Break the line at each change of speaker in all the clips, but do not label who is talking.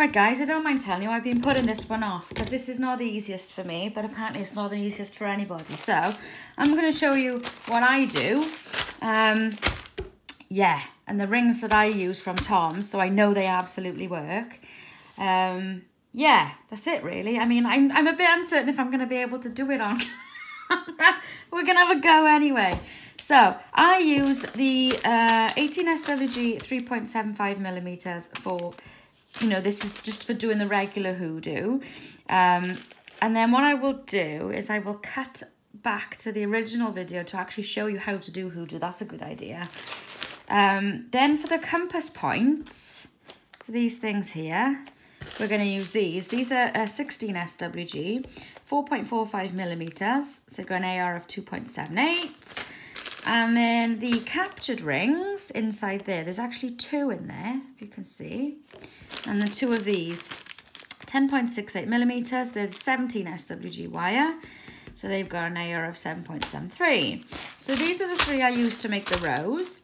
Right guys, I don't mind telling you, I've been putting this one off because this is not the easiest for me, but apparently it's not the easiest for anybody. So I'm going to show you what I do. Yeah, and the rings that I use from Tom's, so I know they absolutely work. Yeah, that's it really. I mean, I'm a bit uncertain if I'm going to be able to do it on camera. We're going to have a go anyway. So I use the 18 SWG 3.75 millimeters for, you know, this is just for doing the regular hoodoo. And then what I will do is I will cut back to the original video to actually show you how to do hoodoo. That's a good idea. Then for the compass points, so these things here, we're going to use these. These are 16 SWG, 4.45 millimeters. So they've got an AR of 2.78. And then the captured rings inside there, there's actually 2 in there, if you can see. And then 2 of these, 10.68 millimeters. They're 17 SWG wire. So they've got an AR of 7.73. So these are the 3 I use to make the rose.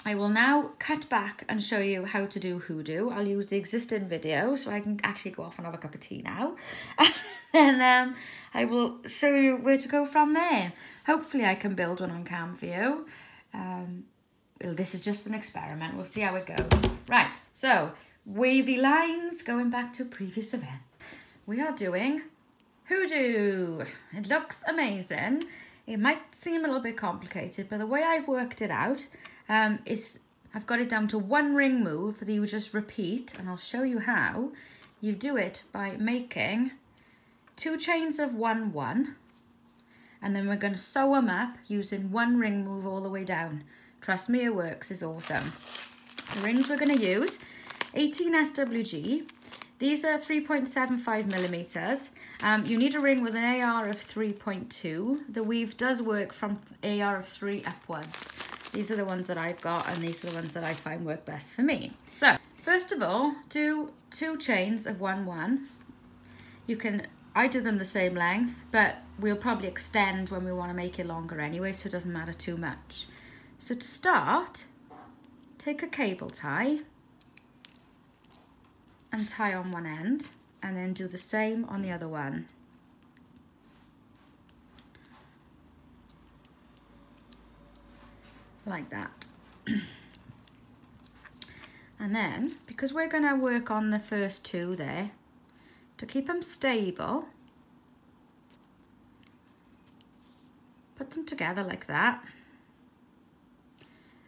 I will now cut back and show you how to do hoodoo. I'll use the existing video so I can actually go off and have a cup of tea now. And I will show you where to go from there. Hopefully I can build one on cam for you. Well, this is just an experiment. We'll see how it goes. Right, so wavy lines going back to previous events. We are doing hoodoo. It looks amazing. It might seem a little bit complicated, but the way I've worked it out is I've got it down to 1 ring move that you just repeat, and I'll show you how. You do it by making 2 chains of 1, 1, and then we're going to sew them up using 1 ring move all the way down. Trust me, it works. It's awesome. The rings we're going to use, 18 SWG. These are 3.75 millimeters. You need a ring with an AR of 3.2. The weave does work from AR of 3 upwards. These are the ones that I've got, and these are the ones that I find work best for me. So, first of all, do 2 chains of 1, 1. I do them the same length, but we'll probably extend when we want to make it longer anyway, so it doesn't matter too much. So to start, take a cable tie and tie on one end, and then do the same on the other one. Like that. And then, because we're going to work on the first 2 there, to keep them stable, put them together like that,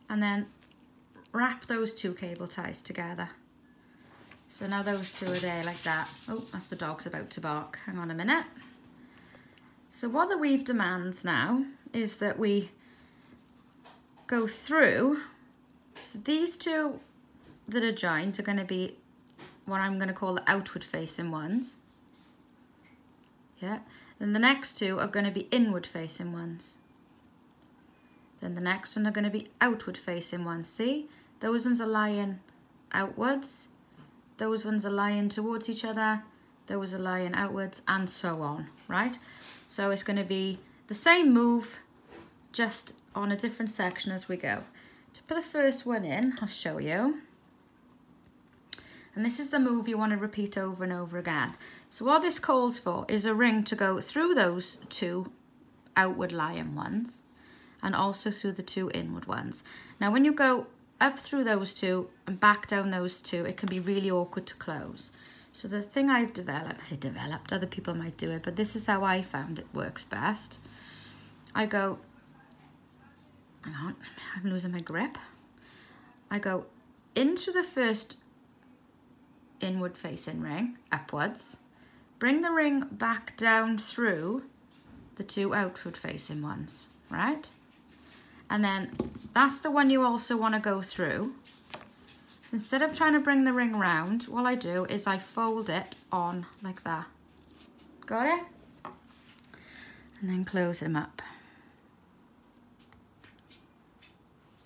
and then wrap those 2 cable ties together. So now those 2 are there like that. Oh, that's the dog's about to bark. Hang on a minute. So what the weave demands now is that we go through. So these 2 that are joined are going to be what I'm going to call the outward facing ones. Yeah. Then the next 2 are going to be inward facing ones. Then the next one are going to be outward facing ones. See? Those ones are lying outwards. Those ones are lying towards each other. Those are lying outwards, and so on, right? So it's going to be the same move, just on a different section as we go. To put the first one in, I'll show you. And this is the move you want to repeat over and over again. So what this calls for is a ring to go through those 2 outward lying ones, and also through the 2 inward ones. Now when you go up through those 2 and back down those 2, it can be really awkward to close. So the thing I've developed, other people might do it, but this is how I found it works best. I go, hang on, I'm losing my grip. I go into the first inward facing ring, upwards, bring the ring back down through the 2 outward facing ones, right? And then that's the one you also want to go through. Instead of trying to bring the ring round, what I do is I fold it on like that. Got it? And then close them up.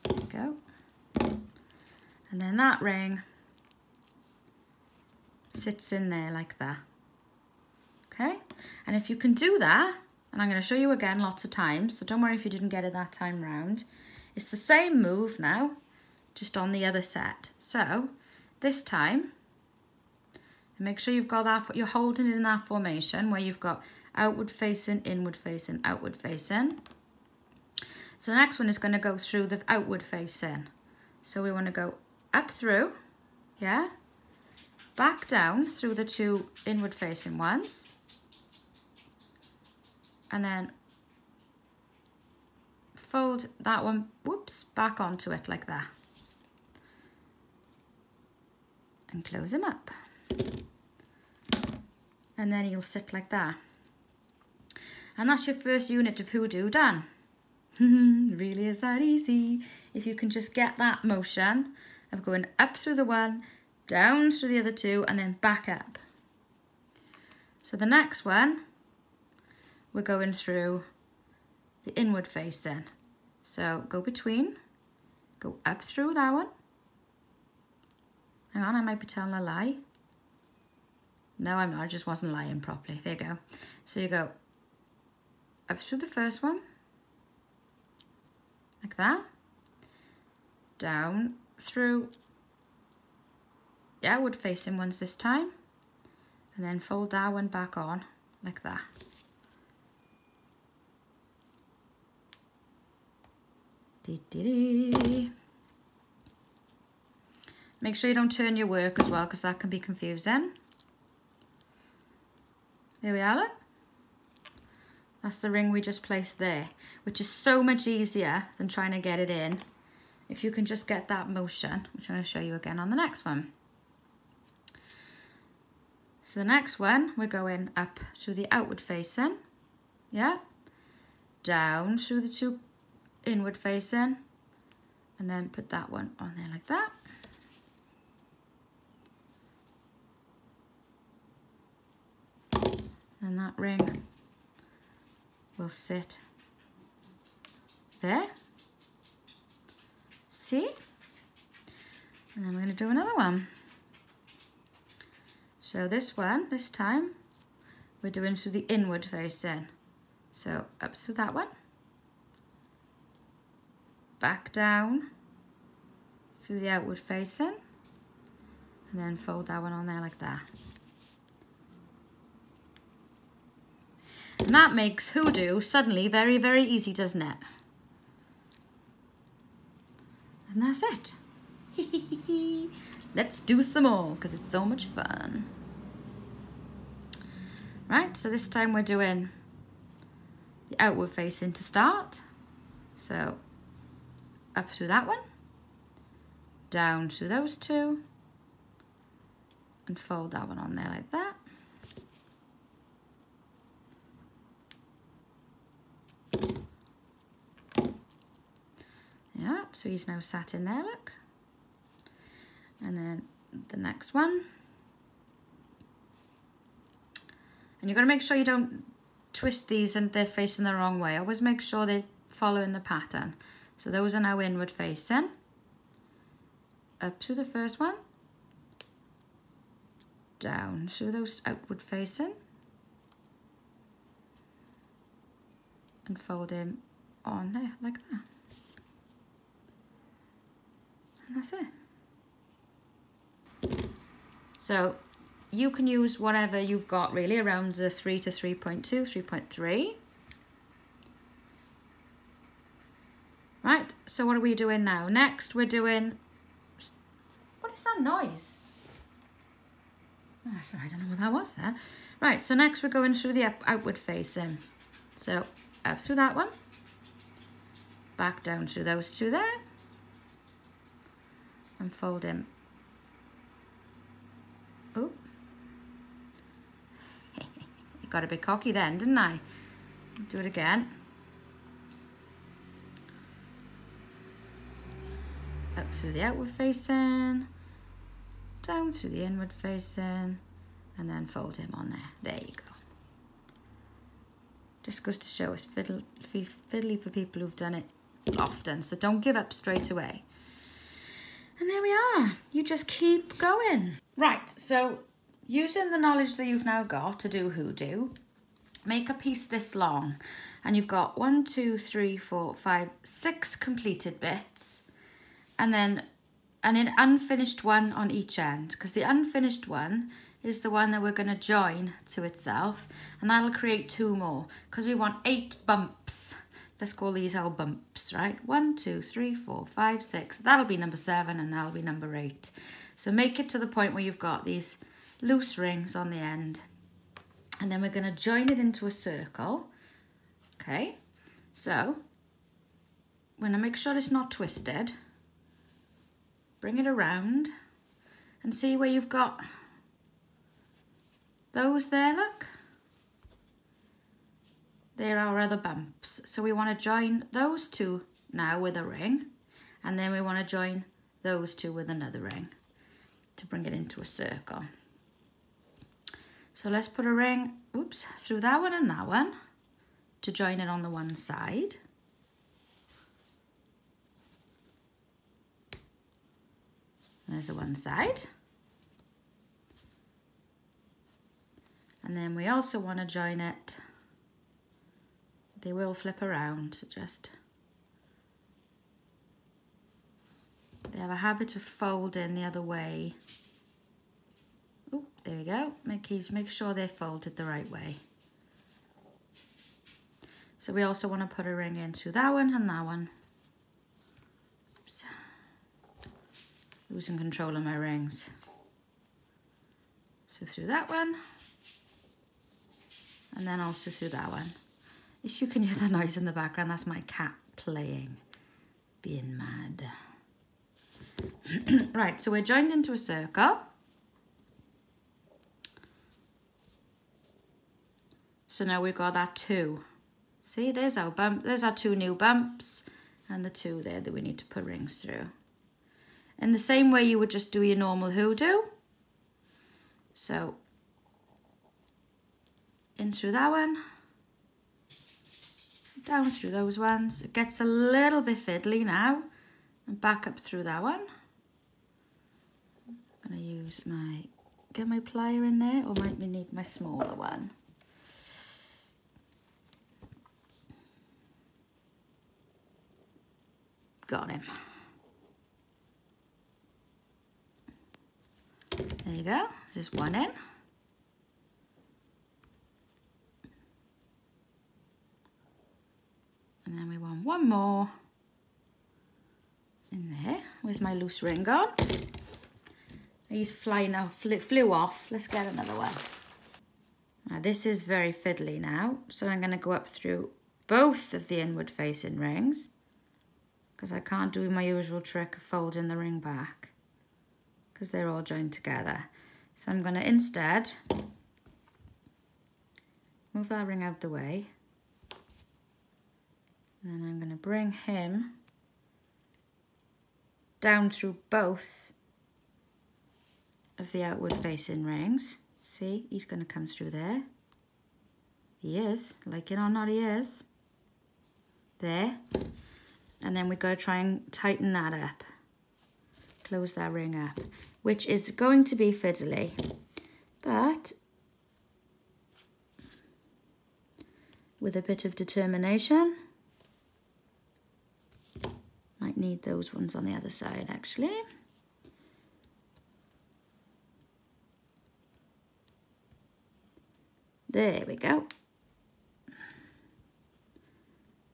There we go. And then that ring sits in there like that. Okay? And if you can do that, and I'm going to show you again lots of times, so don't worry if you didn't get it that time round. It's the same move now, just on the other set. So this time, And make sure you've got that, you're holding it in that formation where you've got outward facing, inward facing, outward facing. So the next one is going to go through the outward facing. So we want to go up through, yeah, back down through the two inward facing ones, and then fold that one, whoops, back onto it like that. And close him up. And then he'll sit like that. And that's your first unit of Hoodoo done. Really is that easy. If you can just get that motion of going up through the one, down through the other two, and then back up. So the next one, we're going through the inward facing. So go between, go up through that one. Hang on, I might be telling a lie. No, I'm not, I just wasn't lying properly. There you go. So you go up through the first one, like that. Down through the outward facing ones this time. And then fold that one back on, like that. Make sure you don't turn your work as well, because that can be confusing. There we are, look. That's the ring we just placed there, which is so much easier than trying to get it in. If you can just get that motion, which I'm going to show you again on the next one. So the next one, we're going up through the outward facing, yeah, down through the two inward facing, and then put that one on there like that. And that ring will sit there. See? And then we're going to do another one. So this one, this time, we're doing through the inward facing. So up through that one, back down through the outward facing, and then fold that one on there like that. And that makes Hoodoo suddenly very, very easy, doesn't it? And that's it. Let's do some more, because it's so much fun. Right, so this time we're doing the outward facing to start. So up through that one, down through those two, and fold that one on there like that. Yeah, so he's now sat in there, look. And then the next one. And you've got to make sure you don't twist these and they're facing the wrong way. Always make sure they're following the pattern. So those are now inward facing. Up through the first one. Down through those outward facing. And fold him on there like that. And that's it. So you can use whatever you've got really around the 3 to 3.2, 3.3. Right, so what are we doing now? Next we're doing, what is that noise? Oh, sorry, I don't know what that was there. Right, so next we're going through the outward facing. So up through that one, back down through those two there, and fold him. Oh, got a bit cocky then, didn't I? Do it again. Up through the outward facing, down through the inward facing, and then fold him on there. There you go. Just goes to show it's fiddly for people who've done it often, so don't give up straight away. And there we are. You just keep going. Right, so using the knowledge that you've now got to do Hoodoo, make a piece this long, and you've got 1, 2, 3, 4, 5, 6 completed bits, and then an unfinished one on each end, because the unfinished one is the one that we're going to join to itself, and that'll create 2 more because we want 8 bumps. Let's call these our bumps, right? 1, 2, 3, 4, 5, 6. That'll be number 7 and that'll be number 8. So make it to the point where you've got these loose rings on the end, and then we're going to join it into a circle. Okay, so we're going to make sure it's not twisted. Bring it around and see where you've got those there, look. There are our other bumps. So we want to join those 2 now with a ring, and then we want to join those 2 with another ring to bring it into a circle. So let's put a ring, oops, through that one and that one to join it on the one side. There's the one side. And then we also want to join it. They will flip around, so just, they have a habit of folding the other way. Oh, there we go. Make sure they're folded the right way. So we also want to put a ring in through that one and that one. Oops. Losing control of my rings. So through that one, and then also through that one. If you can hear that noise in the background, that's my cat playing, being mad. Right, so we're joined into a circle. So now we've got that 2. See, there's our bump, there's our 2 new bumps, and the 2 there that we need to put rings through. In the same way you would just do your normal hoodoo. So, in through that one, down through those ones. It gets a little bit fiddly now, and back up through that one. I'm going to use get my plier in there, or might need my smaller one. Got him. There you go, there's one in. And then we want one more in there. Where's my loose ring gone? He's flying off, flew off. Let's get another one. Now this is very fiddly now, so I'm going to go up through both of the inward facing rings, because I can't do my usual trick of folding the ring back, because they're all joined together. So I'm going to instead move that ring out the way, and then I'm going to bring him down through both of the outward facing rings. See, he's going to come through there. He is, like it or not, he is. There. And then we've got to try and tighten that up. Close that ring up, which is going to be fiddly, but with a bit of determination. Might need those ones on the other side, actually. There we go.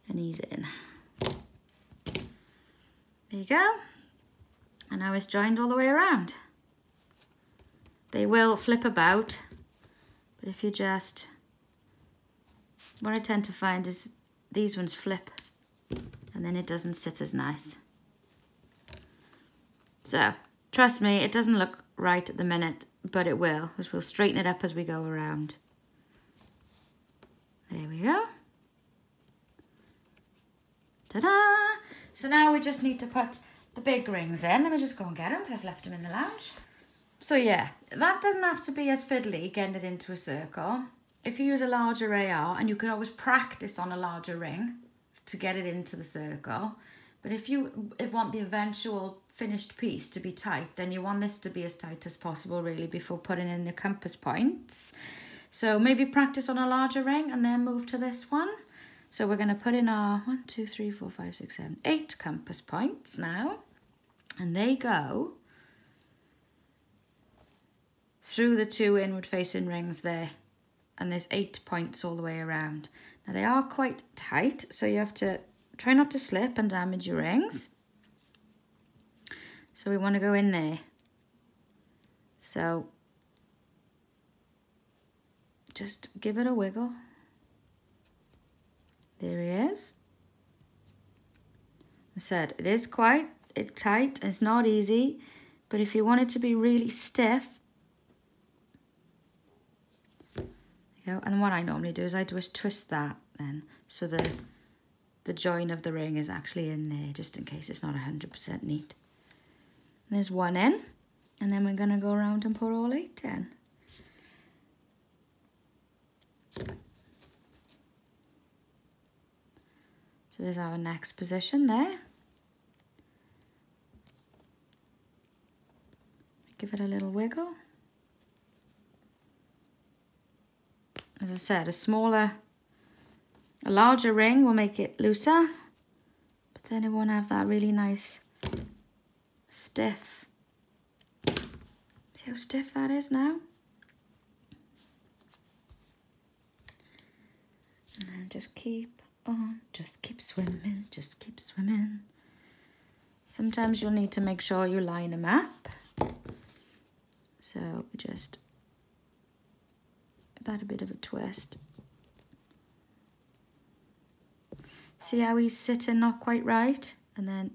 And he's in. There you go. And now it's joined all the way around. They will flip about, but if you just, what I tend to find is these ones flip and then it doesn't sit as nice. So, trust me, it doesn't look right at the minute, but it will, because we'll straighten it up as we go around. There we go. Ta-da! So now we just need to put the big rings in. Let me just go and get them, because I've left them in the lounge. So yeah, that doesn't have to be as fiddly, getting it into a circle. If you use a larger AR, and you can always practice on a larger ring to get it into the circle. But if you want the eventual finished piece to be tight, then you want this to be as tight as possible, really, before putting in the compass points. So maybe practice on a larger ring and then move to this one. So we're going to put in our 1, 2, 3, 4, 5, 6, 7, 8 compass points now. And they go through the 2 inward facing rings there, and there's 8 points all the way around. Now they are quite tight, so you have to try not to slip and damage your rings. So we want to go in there. So just give it a wiggle. There he is. I said it is quite tight. It's not easy, but if you want it to be really stiff, there you go. And what I normally do is I just twist that then, so the join of the ring is actually in there, just in case it's not 100% neat. And there's 1 in, and then we're going to go around and put all 8 in. So there's our next position there. Give it a little wiggle. As I said, a larger ring will make it looser, but then it won't have that really nice stiff. See how stiff that is now? And then just keep on, just keep swimming, just keep swimming. Sometimes you'll need to make sure you line them up. So just give that a bit of a twist. See how he's sitting not quite right? And then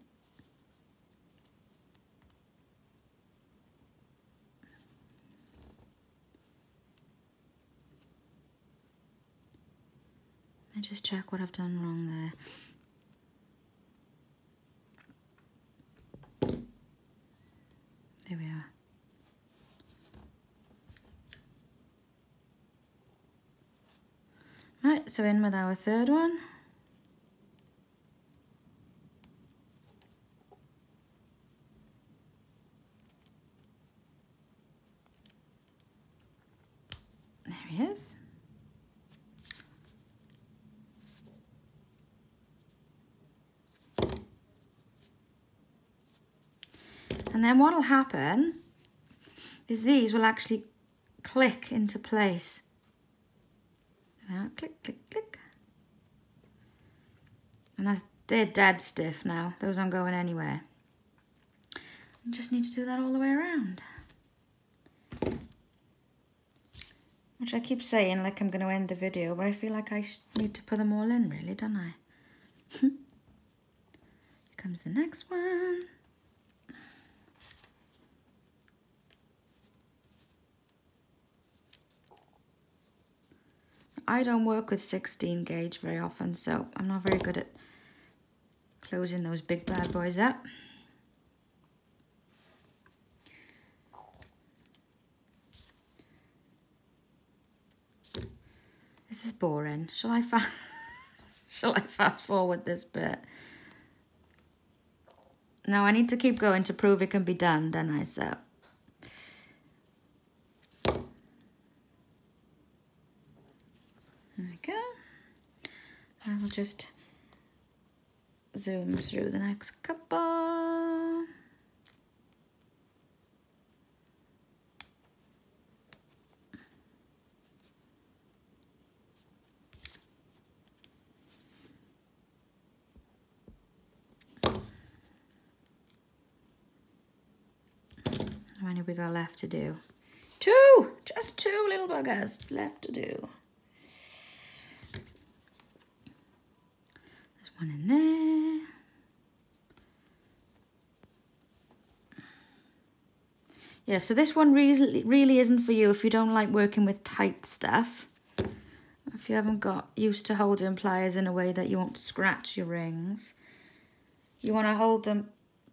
I just check what I've done wrong there. There we are. Right, so in with our 3rd one. There he is. And then what will happen is these will actually click into place. Click, click, click. And they're dead stiff now. Those aren't going anywhere. You just need to do that all the way around. Which I keep saying like I'm going to end the video, but I feel like I need to put them all in really, don't I? Here comes the next one. I don't work with 16 gauge very often, so I'm not very good at closing those big bad boys up. This is boring. Shall I fast forward this bit? No, I need to keep going to prove it can be done, don't I? So there we go. I will just zoom through the next couple. How many have we got left to do? 2! Just 2 little buggers left to do. One in there. Yeah, so this one really isn't for you if you don't like working with tight stuff. If you haven't got used to holding pliers in a way that you won't scratch your rings. You want to hold them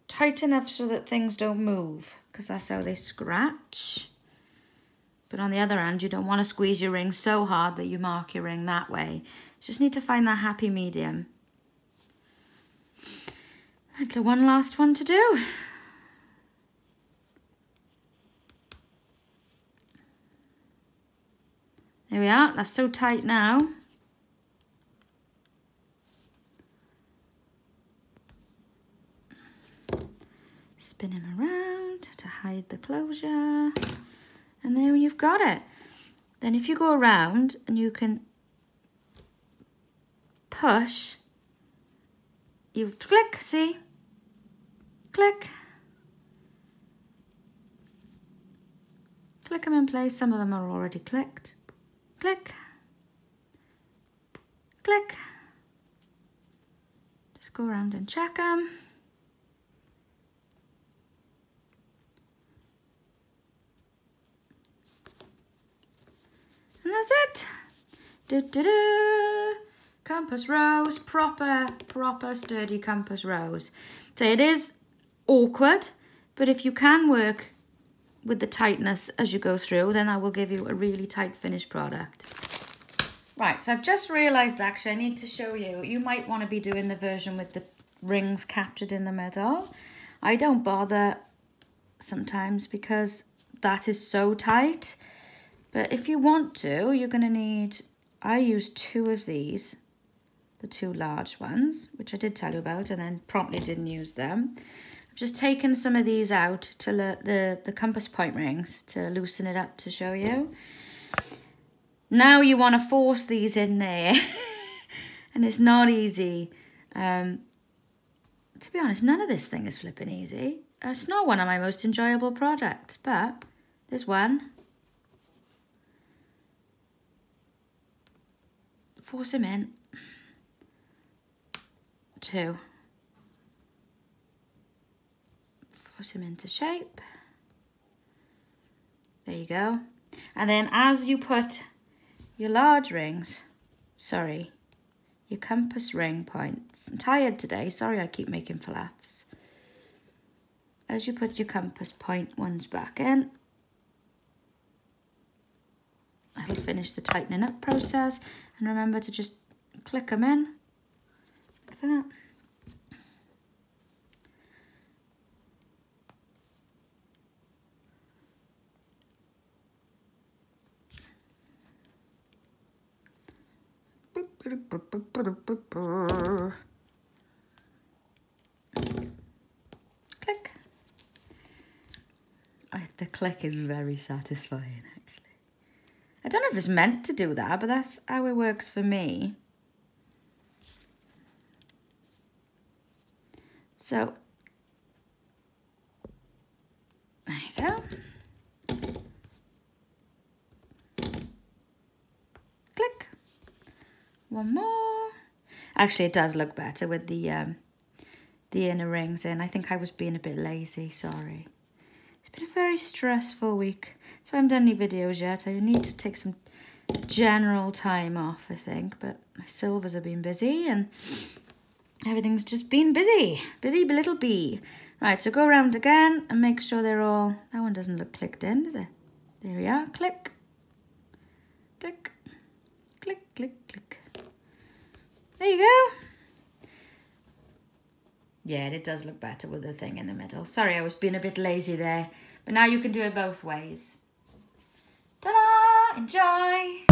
tight enough so that things don't move, because that's how they scratch. But on the other hand, you don't want to squeeze your ring so hard that you mark your ring that way. Just need to find that happy medium. Right, so one last one to do. There we are, that's so tight now. Spin him around to hide the closure. And there you've got it. Then if you go around and you can push, you click, see? Click. Click them in place. Some of them are already clicked. Click. Click. Just go around and check them. And that's it. Do-do-do. Compass rose, proper sturdy compass rose. So it is awkward, but if you can work with the tightness as you go through, then I will give you a really tight finished product. Right, so I've just realised actually I need to show you. You might want to be doing the version with the rings captured in the middle. I don't bother sometimes because that is so tight. But if you want to, you're going to need, I use 2 of these, the 2 large ones, which I did tell you about and then promptly didn't use them. I've just taken some of these out to the compass point rings to loosen it up to show you. Now you want to force these in there and it's not easy. To be honest, none of this thing is flipping easy. It's not one of my most enjoyable projects, but there's one. Force him in. 2. Force him into shape. There you go. And then as you put your large rings, sorry, your compass ring points. I'm tired today, sorry I keep making fluffs. As you put your compass point ones back in, that'll finish the tightening up process. And remember to just click them in, like that. Click. The click is very satisfying, actually. I don't know if it's meant to do that, but that's how it works for me. So, there you go. Click. One more. Actually, it does look better with the inner rings in. I think I was being a bit lazy, sorry. It's been a very stressful week. So I haven't done any videos yet. I need to take some general time off, I think. But my silvers have been busy and everything's just been busy. Busy little bee. Right, so go around again and make sure they're all... That one doesn't look clicked in, does it? There we are. Click. Click. Click, click, click. There you go. Yeah, it does look better with the thing in the middle. Sorry, I was being a bit lazy there. But now you can do it both ways. Ta-da! Enjoy!